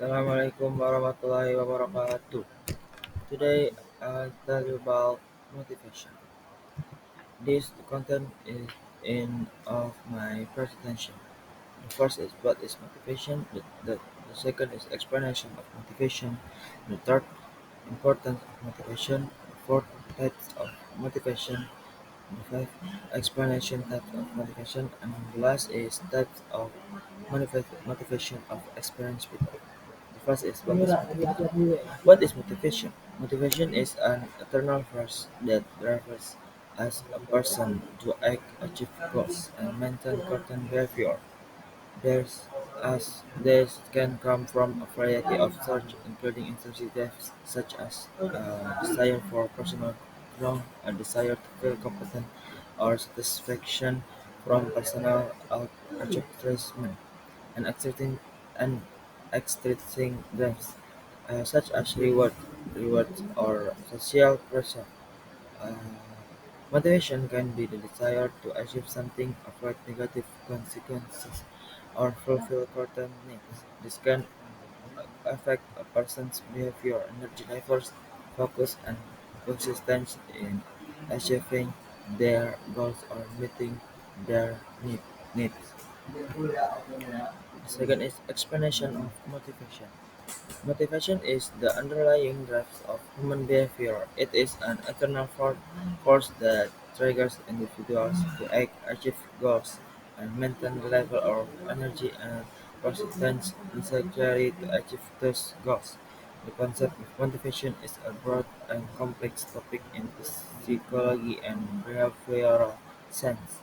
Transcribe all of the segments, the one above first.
Assalamualaikum warahmatullahi wabarakatuh. Today I'll tell you about motivation. This content is in of my presentation. The first is what is motivation. The second is explanation of motivation. The third importance of motivation. The fourth types of motivation. The fifth explanation types of motivation. And the last is types of motivation of experienced people. The first is what is motivation. What is motivation? Motivation is an internal force that drives us a person to act, achieve goals, and maintain certain behavior. This can come from a variety of sources, including incentives such as desire for personal growth, a desire to feel competent, or satisfaction from personal achievement, and and extrinsic drives, such as rewards or social pressure. Uh, Motivation can be the desire to achieve something, avoid negative consequences, or fulfill certain needs. This can affect a person's behavior, energy levels, focus, and consistency in achieving their goals or meeting their needs. Second is explanation of motivation. Motivation is the underlying drive of human behavior. It is an internal force that triggers individuals to act, achieve goals, and maintain the level of energy and persistence necessary to achieve those goals. The concept of motivation is a broad and complex topic in psychology and behavioral science,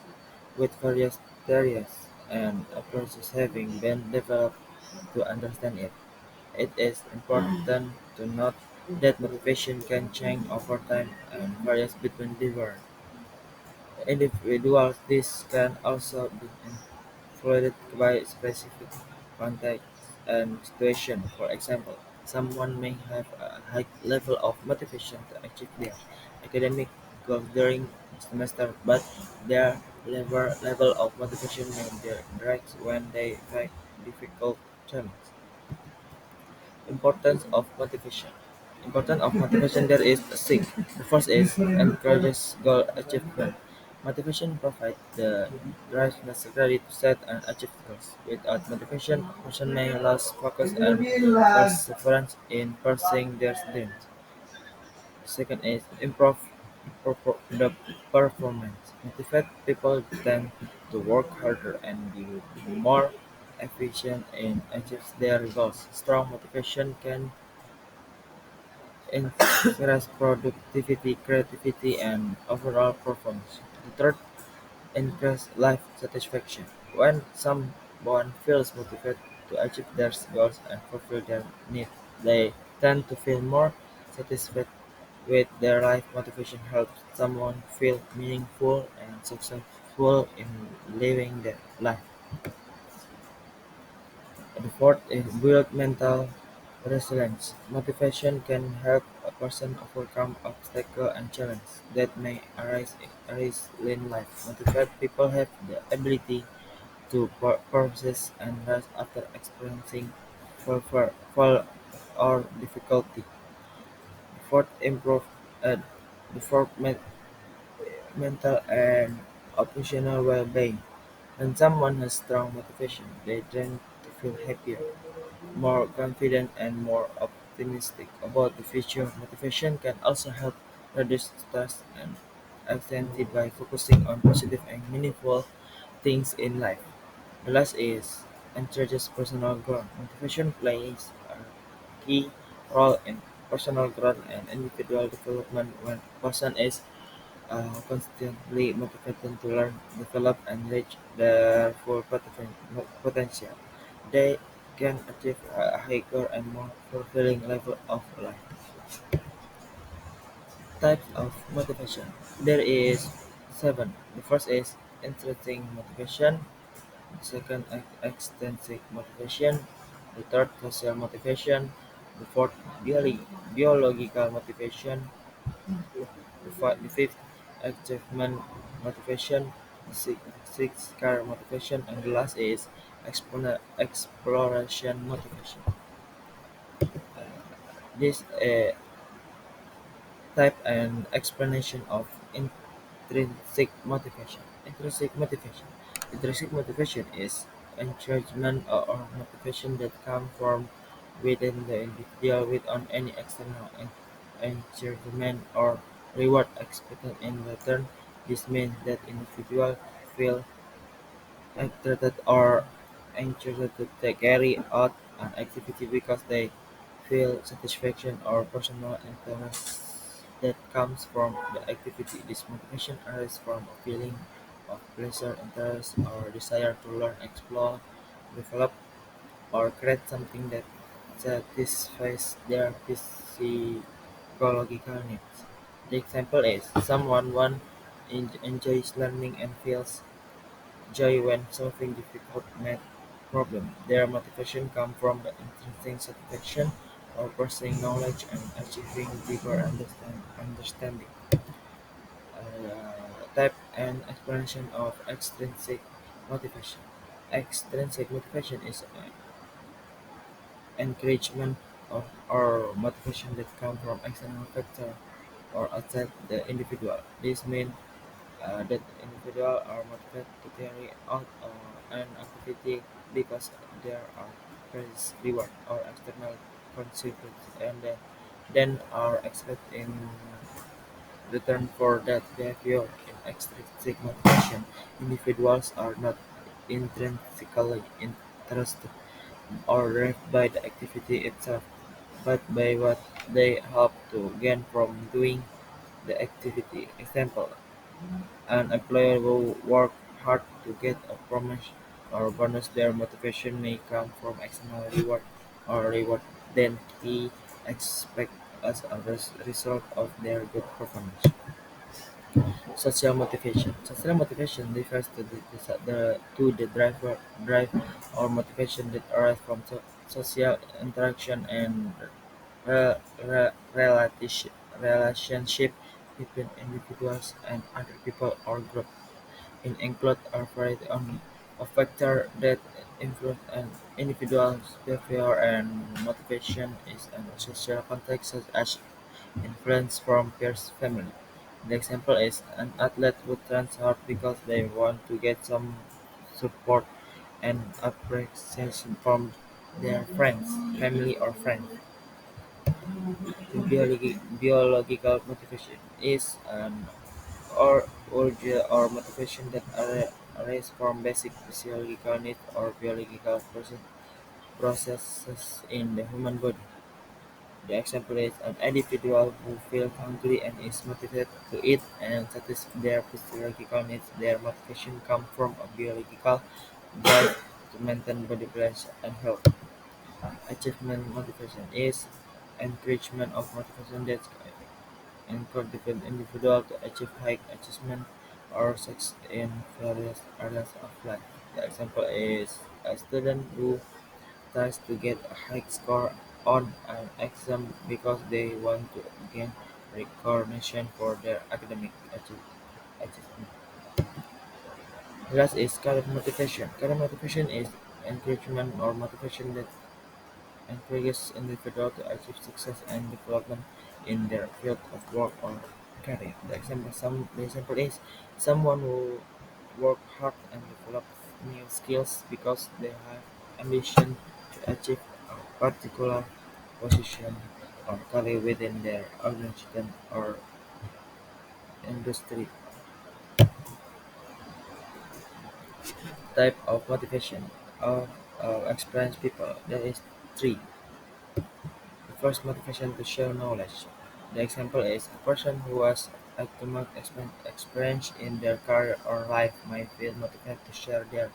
with various theories and approaches having been developed to understand it. It is important to note that motivation can change over time and varies between different individuals. This can also be influenced by specific contexts and situations. For example, someone may have a high level of motivation to achieve their academic goals during the semester, but their level of motivation may decrease when they face difficult challenges. Importance of motivation. Importance of motivation there is six. The first is encourages goal achievement. Motivation provides the drive necessary to set and achieve goals. Without motivation, a person may lose focus and perseverance in pursuing their dreams. The second is improve the performance. Motivate people tend to work harder and be more efficient in achieving their goals. Strong motivation can increase productivity, creativity, and overall performance. The third, increase life satisfaction. When someone feels motivated to achieve their goals and fulfill their needs, they tend to feel more satisfied with their life. Motivation helps someone feel meaningful and successful in living their life. The fourth is build mental resilience. Motivation can help a person overcome obstacles and challenges that may arise in life. Motivated people have the ability to process and rise after experiencing fall or difficulty. The fourth, improve uh, the fourth mental and emotional well-being. When someone has strong motivation, they tend to feel happier, more confident, and more optimistic about the future. Motivation can also help reduce stress and anxiety by focusing on positive and meaningful things in life. The last is encourages personal growth. Motivation plays a key role in personal growth and individual development. When a person is constantly motivated to learn, develop, and reach their full potential, they can achieve a higher and more fulfilling level of life. Types of motivation. There is seven. The first is intrinsic motivation. The second, extrinsic motivation. The third, social motivation. The fourth, biological motivation. The fifth, achievement motivation. The sixth, career motivation. And the last is exploration motivation. This type and explanation of intrinsic motivation. Intrinsic motivation is encouragement or motivation that comes from within the individual without any external encouragement or reward expected in return. This means that individuals feel excited or anxious to carry out an activity because they feel satisfaction or personal interest that comes from the activity. This motivation arises from a feeling of pleasure, interest, or desire to learn, explore, develop, or create something that satisfies their physiological needs. The example is someone one enjoys learning and feels joy when solving difficult math problems. Their motivation comes from the intrinsic satisfaction of pursuing knowledge and achieving deeper understanding. Type and explanation of extrinsic motivation. Extrinsic motivation is encouragement or motivation that comes from external factor or outside the individual. This means that individuals are motivated to carry out an activity because there are praise, reward, or external consequences, and then are expected in return for that behavior. In extrinsic motivation, individuals are not intrinsically interested or driven by the activity itself, but by what they hope to gain from doing the activity. Example: an employer will work hard to get a promotion or bonus. Their motivation may come from external reward or reward than he expects as a result of their good performance. Social motivation. Social motivation refers to the drive or motivation that arises from social interaction and relationship between individuals and other people or groups. It includes a variety of factors that influence an individual's behavior and motivation is in a social context such as influence from peers, family. The example is an athlete who trains hard because they want to get some support and appreciation from their friends, family or friends. Biological motivation is an urge or motivation that arises from basic physiological needs or biological processes in the human body. The example is an individual who feels hungry and is motivated to eat and satisfy their physiological needs. Their motivation comes from a biological drive to maintain body balance and health. Achievement motivation is encouragement of motivation that encourage different individuals to achieve high achievement or success in various areas of life. The example is a student who tries to get a high score on an exam because they want to gain recognition for their academic achievement. Last is career motivation. Career motivation is encouragement or motivation that encourages individuals to achieve success and development in their field of work or career. The example is someone who work hard and develop new skills because they have ambition to achieve a particular position or career within their organization or industry. Type of motivation of experienced people. There is three. The first motivation to share knowledge. The example is a person who has accumulated experience in their career or life might feel motivated to share their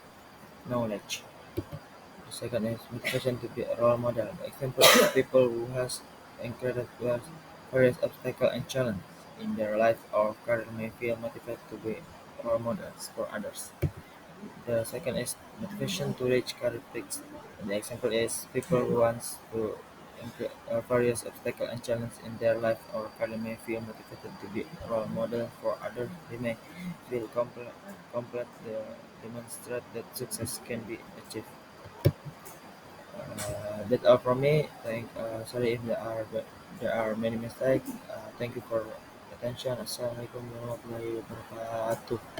knowledge. The second is motivation to be a role model. The example is people who has encountered various obstacles and challenges in their life or career may feel motivated to be role models for others. The second is motivation to reach career peaks. The example is people who want to various obstacles and challenges in their life or career may feel motivated to be a role model for others. They may feel compelled to demonstrate that success can be achieved. That's all from me. Sorry if there are many mistakes. Thank you for attention. Assalamualaikum warahmatullahi wabarakatuh.